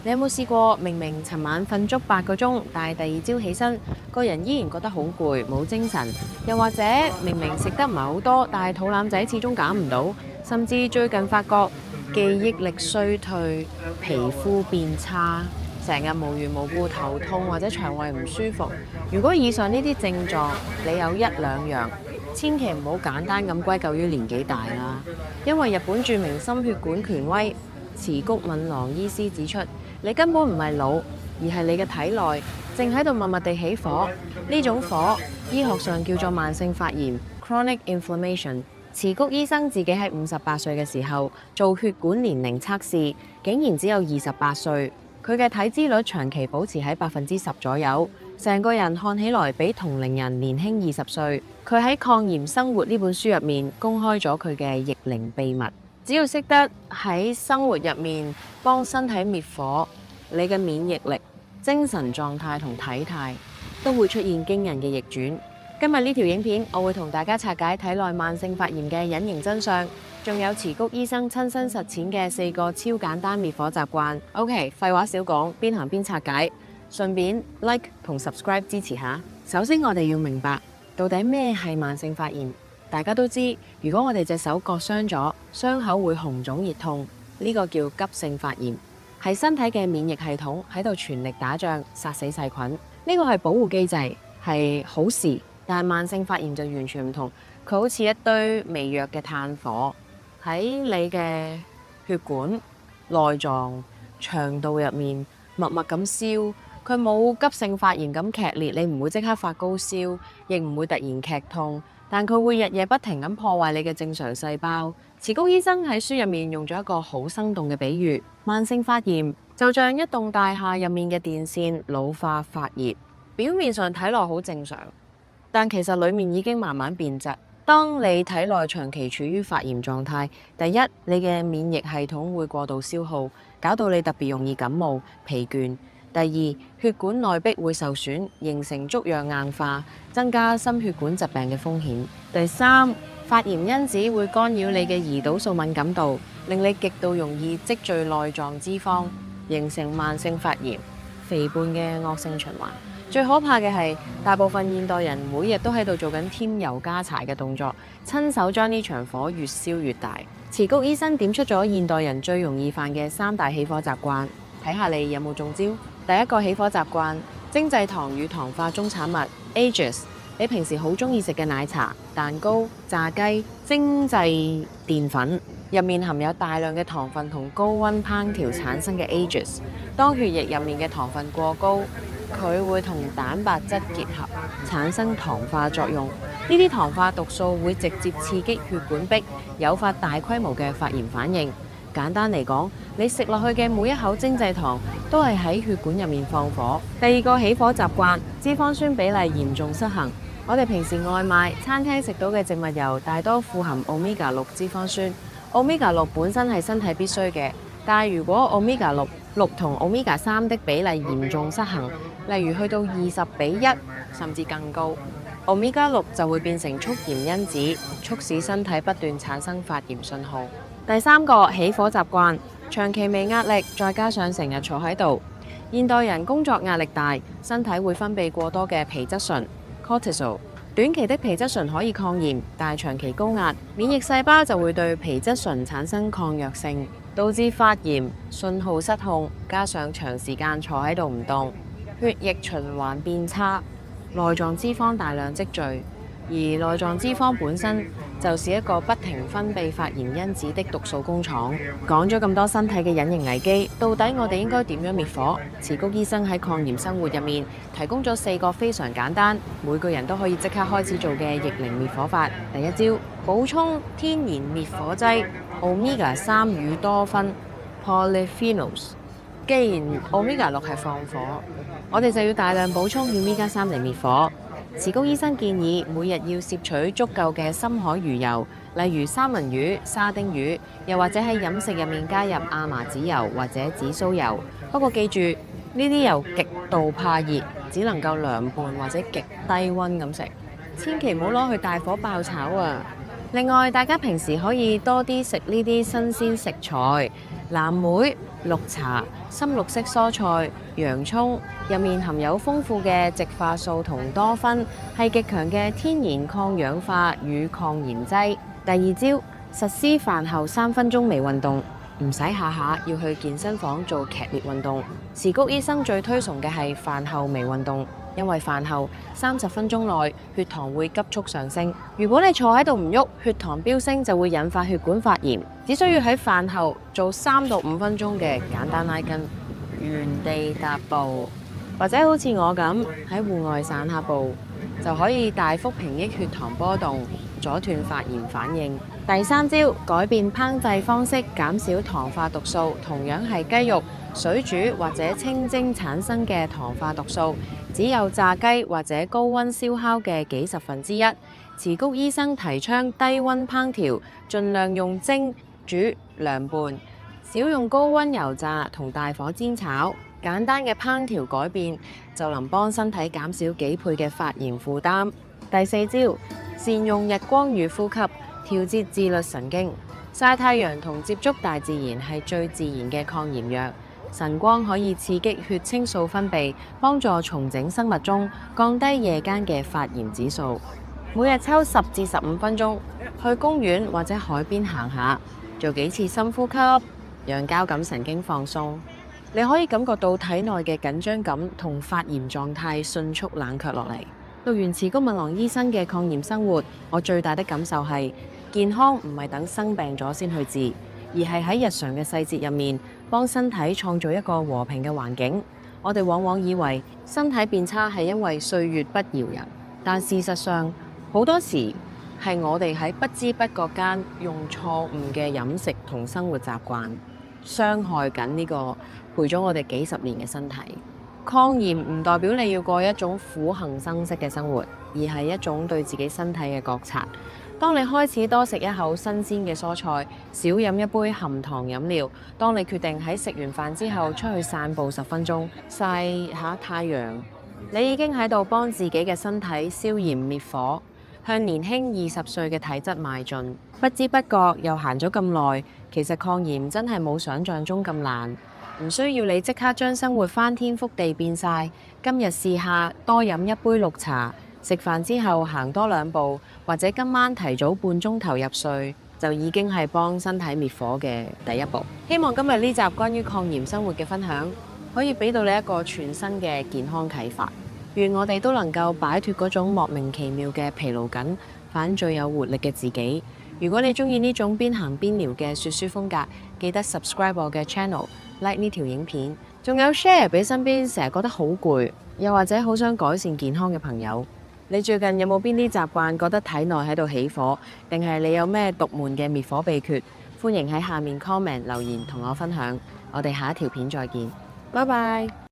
你有冇試過明明尋晚瞓足8個鐘，但係第二朝起身，個人依然覺得好攰，冇精神？又或者明明食得唔係好多，但係肚腩仔始終減唔到，甚至最近發覺記憶力衰退、皮膚變差，成日無緣無故頭痛或者腸胃唔舒服。如果以上呢啲症狀你有1、2樣，千祈唔好簡單咁歸咎於年紀大啦，因為日本著名心血管權威池谷敏郎醫師指出，你根本唔係老，而係你嘅體內正喺度默默地起火。呢種火醫學上叫做慢性發炎 （chronic inflammation）。池谷醫生自己喺58歲嘅時候做血管年齡測試，竟然只有28歲。佢嘅體脂率長期保持喺10%左右，成個人看起來比同齡人年輕20歲。佢喺《抗炎生活》呢本書入面公開咗佢嘅逆齡秘密。只要識得喺生活入面幫身體滅火，你嘅免疫力、精神狀態同體態都會出現驚人嘅逆轉。今日呢條影片，我會同大家拆解體內慢性發炎嘅隱形真相，仲有池谷醫生親身實踐嘅4個超簡單滅火習慣。OK， 廢話少講，邊行邊拆解，順便 like 同 subscribe 支持下。首先，我哋要明白到底咩係慢性發炎。大家都知，如果我哋隻手割傷咗，傷口會紅腫熱痛，呢個叫急性發炎，係身體嘅免疫系統喺度全力打仗殺死細菌，呢個係保護機制，係好事。但係慢性發炎就完全唔同，佢好似一堆微弱嘅炭火喺你嘅血管、內臟、腸道入面默默咁燒。佢冇急性發炎咁劇烈，你唔會即刻發高燒，亦唔會突然劇痛，但佢會日夜不停咁破壞你嘅正常細胞。池谷醫生喺書入面用咗一個好生動嘅比喻，慢性發炎就像一棟大廈入面嘅電線老化發熱，表面上睇落好正常，但其實裡面已經慢慢變質。當你體內長期處於發炎狀態，第一，你嘅免疫系統會過度消耗，搞到你特別容易感冒、疲倦。第二，血管內壁會受損，形成粥樣硬化，增加心血管疾病嘅風險。第三，發炎因子會干擾你嘅胰島素敏感度，令你極度容易積聚內臟脂肪，形成慢性發炎、肥胖嘅惡性循環。最可怕嘅係，大部分現代人每日都喺度做緊添油加柴嘅動作，親手將呢場火越燒越大。池谷醫生點出咗現代人最容易犯嘅3大起火習慣，睇下你有冇中招。第一個起火習慣，精製糖與糖化終產物 AGEs。你平時好中意食嘅奶茶、蛋糕、炸雞、精製澱粉入面含有大量嘅糖分同高溫烹調產生嘅 AGEs。當血液入面嘅糖分過高，佢會同蛋白質結合，產生糖化作用。呢啲糖化毒素會直接刺激血管壁，誘發大規模嘅發炎反應。簡單嚟講，你食落去嘅每一口精製糖都係喺血管入面放火。第二個起火習慣，脂肪酸比例嚴重失衡。我哋平時外賣、餐廳食到嘅植物油大多富含 Omega-6 脂肪酸。Omega-6 本身係身體必須嘅，但係如果 Omega-6 同 Omega-3 的比例嚴重失衡，例如去到20:1甚至更高，Omega-6 就會變成促炎因子，促使身體不斷產生發炎信號。第三個起火習慣，長期微壓力，再加上成日坐喺度。現代人工作壓力大，身體會分泌過多嘅皮質醇 cortisol。短期的皮質醇可以抗炎，但係長期高壓，免疫細胞就會對皮質醇產生抗藥性，導致發炎、信號失控，加上長時間坐喺度唔動，血液循環變差，內臟脂肪大量積聚，而內臟脂肪本身就是一個不停分泌發炎因子的毒素工廠。講咗咁多身體嘅隱形危機，到底我哋應該點樣滅火？池谷醫生喺抗炎生活入面提供咗4個非常簡單，每個人都可以即刻開始做嘅逆齡滅火法。第一招，補充天然滅火劑 Omega-3 與多酚 Polyphenols。既然 Omega-6 係放火，我哋就要大量補充 Omega-3 嚟滅火。池谷醫生建議每日要攝取足夠嘅深海魚油，例如三文魚、沙丁魚，又或者喺飲食入面加入亞麻籽油或者紫蘇油。不過記住，呢啲油極度怕熱，只能夠涼拌或者極低溫咁食，千祈唔好攞去大火爆炒啊！另外，大家平時可以多啲食呢啲新鮮食材，藍莓、綠茶、深綠色蔬菜、洋葱，入面含有豐富嘅植化素同多酚，係極強嘅天然抗氧化與抗炎劑。第二招，實施飯後3分鐘微運動，唔使下下要去健身房做劇烈運動。時谷醫生最推崇嘅係飯後微運動，因為飯後30分鐘內血糖會急速上升。如果你坐喺度唔喐，血糖飆升就會引發血管發炎。只需要喺飯後做3到5分鐘嘅簡單拉筋、原地踏步，或者好似我咁喺戶外散下步，就可以大幅平抑血糖波動，阻斷發炎反應。第三招，改變烹製方式，減少糖化毒素，同樣係雞肉水煮或者清蒸產生嘅糖化毒素，只有炸雞或者高溫燒烤嘅幾十分之一。慈谷醫生提倡低溫烹調，盡量用蒸、煮、涼拌，少用高溫油炸同大火煎炒。簡單嘅烹調改變就能幫身體減少幾倍嘅發炎負擔。第四招，善用日光與呼吸，調節自律神經。曬太陽同接觸大自然係最自然嘅抗炎藥。晨光可以刺激血清素分泌，幫助重整生物鐘，降低夜間嘅發炎指數。每日抽10至15分鐘去公園或者海邊行下，做幾次深呼吸，讓交感神經放鬆。你可以感覺到體內嘅緊張感同發炎狀態迅速冷卻落嚟。讀完慈谷敏郎醫生嘅抗炎生活，我最大的感受係健康唔係等生病咗先去治，而係喺日常嘅細節入面幫身體創造一個和平嘅環境。我哋往往以為身體變差係因為歲月不饒人，但事實上好多時係我哋喺不知不覺間用錯誤嘅飲食同生活習慣，傷害緊呢個陪咗我哋幾十年嘅身體。抗炎唔代表你要過一種苦行僧式嘅生活，而係一種對自己身體嘅覺察。當你開始多食一口新鮮嘅蔬菜，少飲一杯含糖飲料，當你決定喺食完飯之後出去散步10分鐘，曬下太陽，你已經喺度幫自己嘅身體消炎滅火，向年輕20歲嘅體質邁進。不知不覺又行咗咁耐，其實抗炎真係冇想象中咁難。唔需要你即刻將生活翻天覆地變晒。今日試下多飲一杯綠茶，食飯之後行多2步，或者今晚提早半鐘頭入睡，就已經係幫身體滅火嘅第一步。希望今日呢集關於抗炎生活嘅分享，可以俾到你一個全新嘅健康啟發。願我哋都能夠擺脫嗰種莫名其妙嘅疲勞感，反最有活力嘅自己。如果你中意呢種邊行邊聊嘅說書風格，記得 subscribe 我嘅 channel。like 呢條影片，仲有 share 俾身邊成日覺得好攰，又或者好想改善健康嘅朋友。你最近有冇邊啲習慣覺得體內喺度起火，定係你有咩獨門嘅滅火秘訣？歡迎喺下面 comment 留言同我分享。我哋下一條片再見，拜拜。